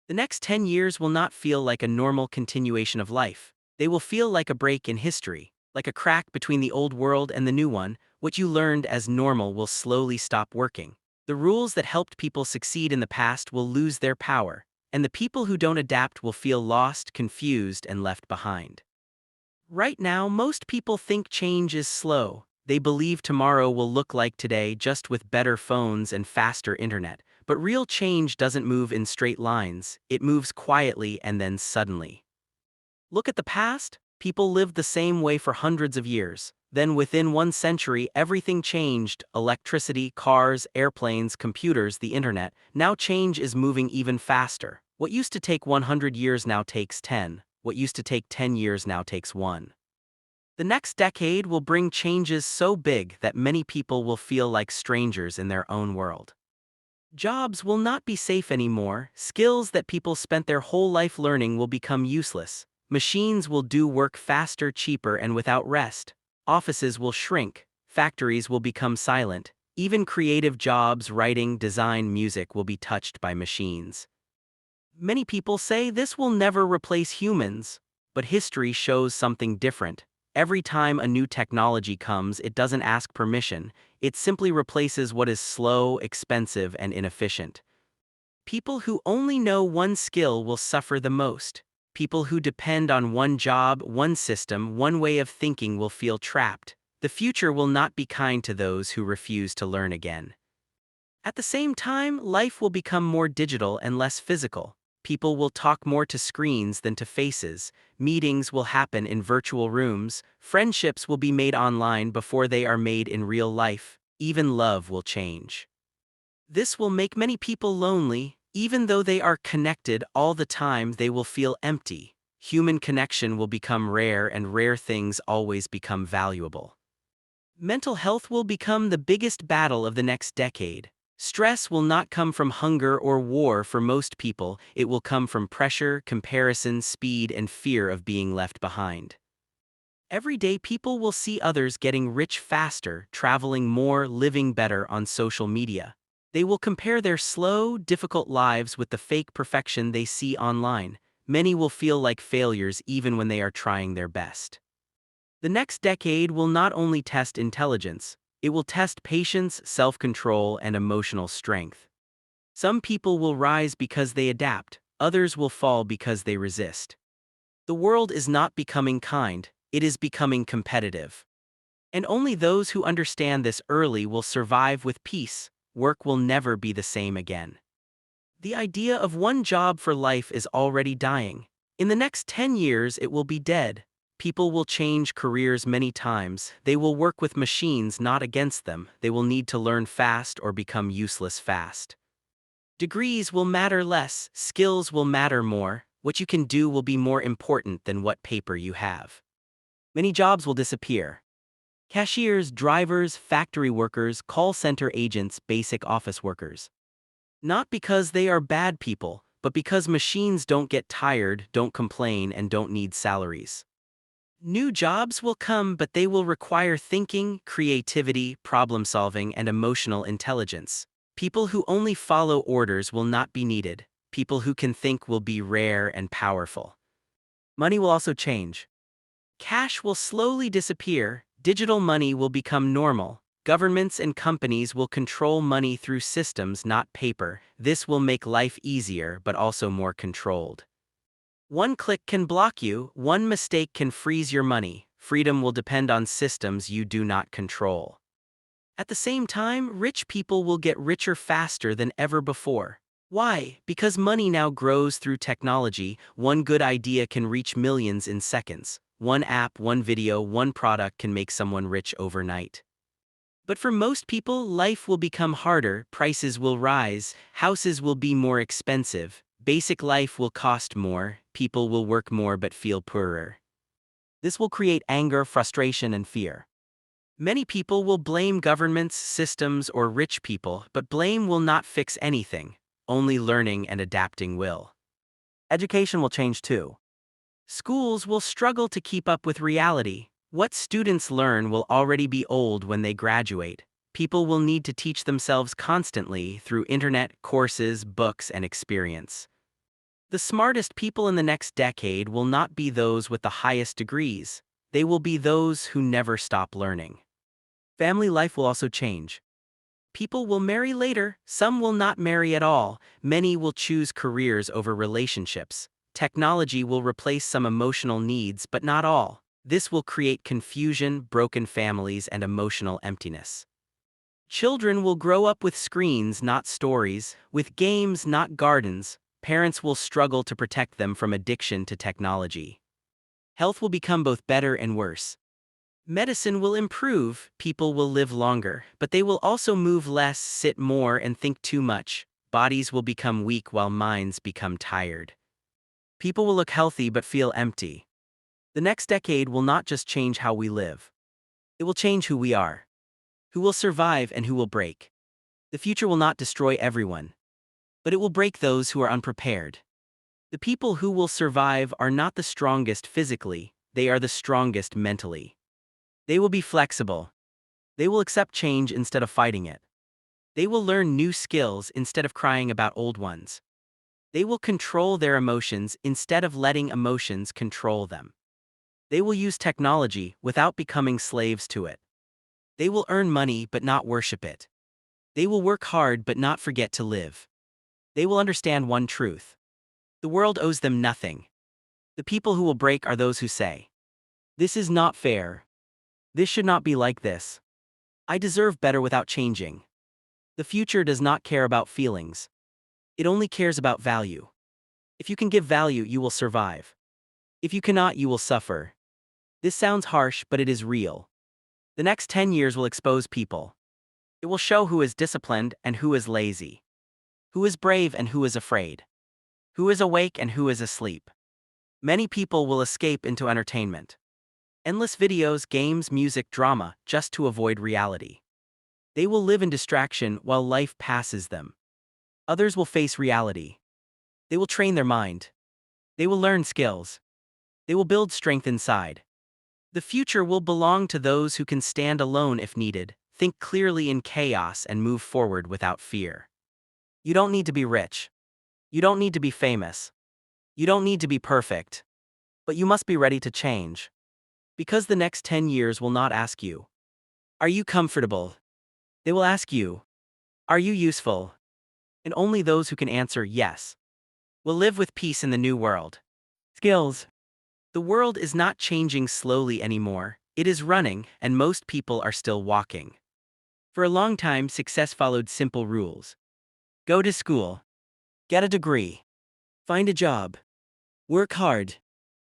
The next 10 years will not feel like a normal continuation of life. They will feel like a break in history, like a crack between the old world and the new one. What you learned as normal will slowly stop working. The rules that helped people succeed in the past will lose their power, and the people who don't adapt will feel lost, confused, and left behind. Right now, most people think change is slow. They believe tomorrow will look like today, just with better phones and faster internet. But real change doesn't move in straight lines, it moves quietly and then suddenly. Look at the past. People lived the same way for hundreds of years. Then within 1 century, everything changed: electricity, cars, airplanes, computers, the internet. Now change is moving even faster. What used to take 100 years now takes 10. What used to take 10 years now takes 1. The next decade will bring changes so big that many people will feel like strangers in their own world. Jobs will not be safe anymore. Skills that people spent their whole life learning will become useless. Machines will do work faster, cheaper, and without rest. Offices will shrink. Factories will become silent. Even creative jobs, writing, design, music, will be touched by machines. Many people say this will never replace humans, but history shows something different. Every time a new technology comes, it doesn't ask permission. It simply replaces what is slow, expensive, and inefficient. People who only know one skill will suffer the most. People who depend on one job, one system, one way of thinking will feel trapped. The future will not be kind to those who refuse to learn again. At the same time, life will become more digital and less physical. People will talk more to screens than to faces. Meetings will happen in virtual rooms. Friendships will be made online before they are made in real life. Even love will change. This will make many people lonely. Even though they are connected all the time, they will feel empty. Human connection will become rare, and rare things always become valuable. Mental health will become the biggest battle of the next decade. Stress will not come from hunger or war for most people. It will come from pressure, comparison, speed, and fear of being left behind. Every day, people will see others getting rich faster, traveling more, living better on social media. They will compare their slow, difficult lives with the fake perfection they see online. Many will feel like failures even when they are trying their best. The next decade will not only test intelligence, it will test patience, self-control, and emotional strength. Some people will rise because they adapt, others will fall because they resist. The world is not becoming kind, it is becoming competitive. And only those who understand this early will survive with peace. Work will never be the same again. The idea of one job for life is already dying. In the next 10 years, it will be dead. People will change careers many times. They will work with machines, not against them. They will need to learn fast or become useless fast. Degrees will matter less, skills will matter more. What you can do will be more important than what paper you have. Many jobs will disappear. Cashiers, drivers, factory workers, call center agents, basic office workers. Not because they are bad people, but because machines don't get tired, don't complain, and don't need salaries. New jobs will come, but they will require thinking, creativity, problem-solving, and emotional intelligence. People who only follow orders will not be needed. People who can think will be rare and powerful. Money will also change. Cash will slowly disappear. Digital money will become normal. Governments and companies will control money through systems, not paper. This will make life easier, but also more controlled. One click can block you, one mistake can freeze your money. Freedom will depend on systems you do not control. At the same time, rich people will get richer faster than ever before. Why? Because money now grows through technology. One good idea can reach millions in seconds. One app, one video, one product can make someone rich overnight. But for most people, life will become harder, prices will rise, houses will be more expensive, basic life will cost more, people will work more but feel poorer. This will create anger, frustration, and fear. Many people will blame governments, systems, or rich people, but blame will not fix anything. Only learning and adapting will. Education will change too. Schools will struggle to keep up with reality. What students learn will already be old when they graduate. People will need to teach themselves constantly through internet, courses, books, and experience. The smartest people in the next decade will not be those with the highest degrees. They will be those who never stop learning. Family life will also change. People will marry later, some will not marry at all, many will choose careers over relationships. Technology will replace some emotional needs, but not all. This will create confusion, broken families, and emotional emptiness. Children will grow up with screens, not stories, with games, not gardens. Parents will struggle to protect them from addiction to technology. Health will become both better and worse. Medicine will improve, people will live longer, but they will also move less, sit more, and think too much. Bodies will become weak while minds become tired. People will look healthy but feel empty. The next decade will not just change how we live. It will change who we are, who will survive and who will break. The future will not destroy everyone, but it will break those who are unprepared. The people who will survive are not the strongest physically, they are the strongest mentally. They will be flexible. They will accept change instead of fighting it. They will learn new skills instead of crying about old ones. They will control their emotions instead of letting emotions control them. They will use technology without becoming slaves to it. They will earn money but not worship it. They will work hard but not forget to live. They will understand one truth. The world owes them nothing. The people who will break are those who say, "This is not fair. This should not be like this. I deserve better," without changing. The future does not care about feelings. It only cares about value. If you can give value, you will survive. If you cannot, you will suffer. This sounds harsh, but it is real. The next 10 years will expose people. It will show who is disciplined and who is lazy, who is brave and who is afraid, who is awake and who is asleep. Many people will escape into entertainment. Endless videos, games, music, drama, just to avoid reality. They will live in distraction while life passes them. Others will face reality. They will train their mind. They will learn skills. They will build strength inside. The future will belong to those who can stand alone if needed, think clearly in chaos, and move forward without fear. You don't need to be rich. You don't need to be famous. You don't need to be perfect. But you must be ready to change. Because the next 10 years will not ask you, "Are you comfortable?" They will ask you, "Are you useful?" And only those who can answer yes will live with peace in the new world. Skills. The world is not changing slowly anymore, it is running, and most people are still walking. For a long time, success followed simple rules. Go to school. Get a degree. Find a job. Work hard.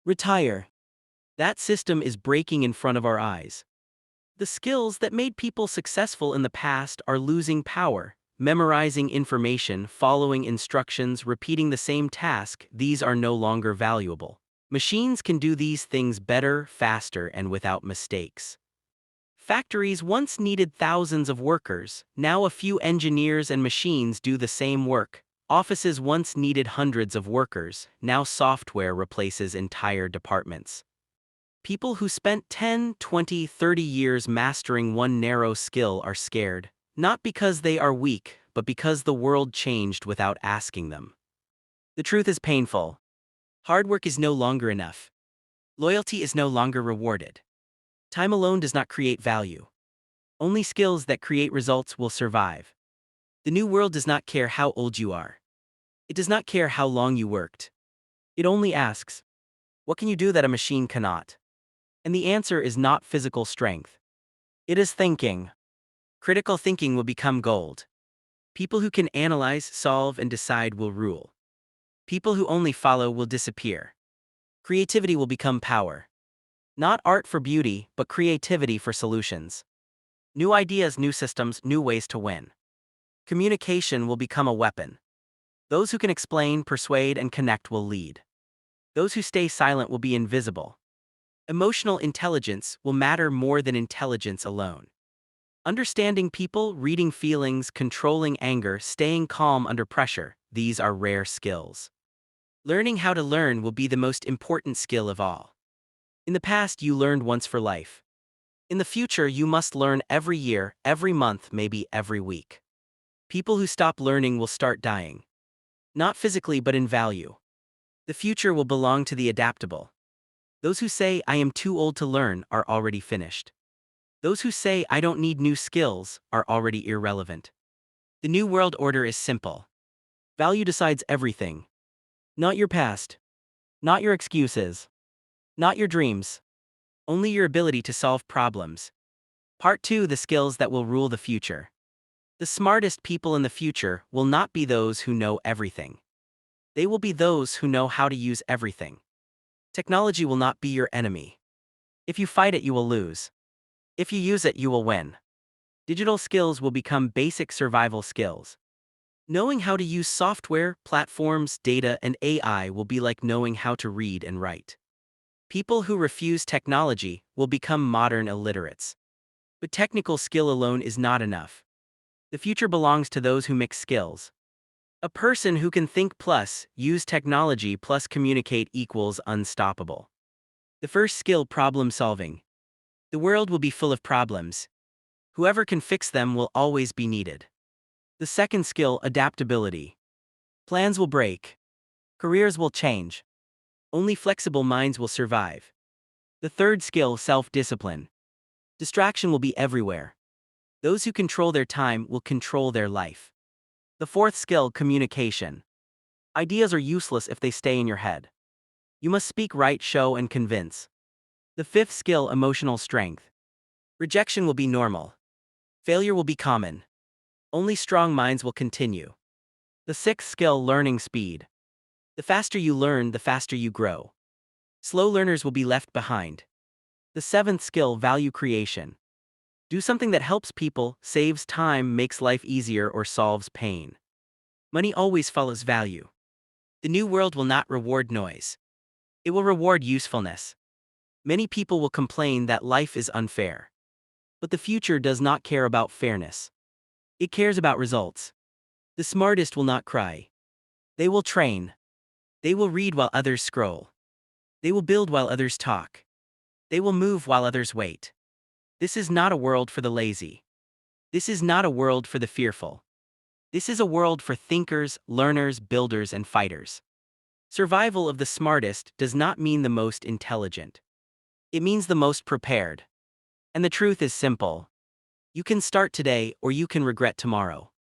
Retire. That system is breaking in front of our eyes. The skills that made people successful in the past are losing power. Memorizing information, following instructions, repeating the same task, these are no longer valuable. Machines can do these things better, faster, and without mistakes. Factories once needed thousands of workers, now a few engineers and machines do the same work. Offices once needed hundreds of workers, now software replaces entire departments. People who spent 10, 20, 30 years mastering one narrow skill are scared, not because they are weak, but because the world changed without asking them. The truth is painful. Hard work is no longer enough. Loyalty is no longer rewarded. Time alone does not create value. Only skills that create results will survive. The new world does not care how old you are. It does not care how long you worked. It only asks, "What can you do that a machine cannot?" And the answer is not physical strength. It is thinking. Critical thinking will become gold. People who can analyze, solve, and decide will rule. People who only follow will disappear. Creativity will become power. Not art for beauty, but creativity for solutions. New ideas, new systems, new ways to win. Communication will become a weapon. Those who can explain, persuade, and connect will lead. Those who stay silent will be invisible. Emotional intelligence will matter more than intelligence alone. Understanding people, reading feelings, controlling anger, staying calm under pressure, these are rare skills. Learning how to learn will be the most important skill of all. In the past, you learned once for life. In the future, you must learn every year, every month, maybe every week. People who stop learning will start dying. Not physically, but in value. The future will belong to the adaptable. Those who say, "I am too old to learn," are already finished. Those who say, "I don't need new skills," are already irrelevant. The new world order is simple. Value decides everything. Not your past. Not your excuses. Not your dreams. Only your ability to solve problems. Part 2: The skills that will rule the future. The smartest people in the future will not be those who know everything. They will be those who know how to use everything. Technology will not be your enemy. If you fight it, you will lose. If you use it, you will win. Digital skills will become basic survival skills. Knowing how to use software, platforms, data, and AI will be like knowing how to read and write. People who refuse technology will become modern illiterates. But technical skill alone is not enough. The future belongs to those who mix skills. A person who can think plus use technology plus communicate equals unstoppable. The first skill: problem solving. The world will be full of problems. Whoever can fix them will always be needed. The second skill: adaptability. Plans will break. Careers will change. Only flexible minds will survive. The third skill: self-discipline. Distraction will be everywhere. Those who control their time will control their life. The fourth skill: communication. Ideas are useless if they stay in your head. You must speak, write, show, and convince. The fifth skill: emotional strength. Rejection will be normal. Failure will be common. Only strong minds will continue. The sixth skill: learning speed. The faster you learn, the faster you grow. Slow learners will be left behind. The seventh skill: value creation. Do something that helps people, saves time, makes life easier, or solves pain. Money always follows value. The new world will not reward noise. It will reward usefulness. Many people will complain that life is unfair. But the future does not care about fairness. It cares about results. The smartest will not cry. They will train. They will read while others scroll. They will build while others talk. They will move while others wait. This is not a world for the lazy. This is not a world for the fearful. This is a world for thinkers, learners, builders, and fighters. Survival of the smartest does not mean the most intelligent. It means the most prepared. And the truth is simple. You can start today or you can regret tomorrow.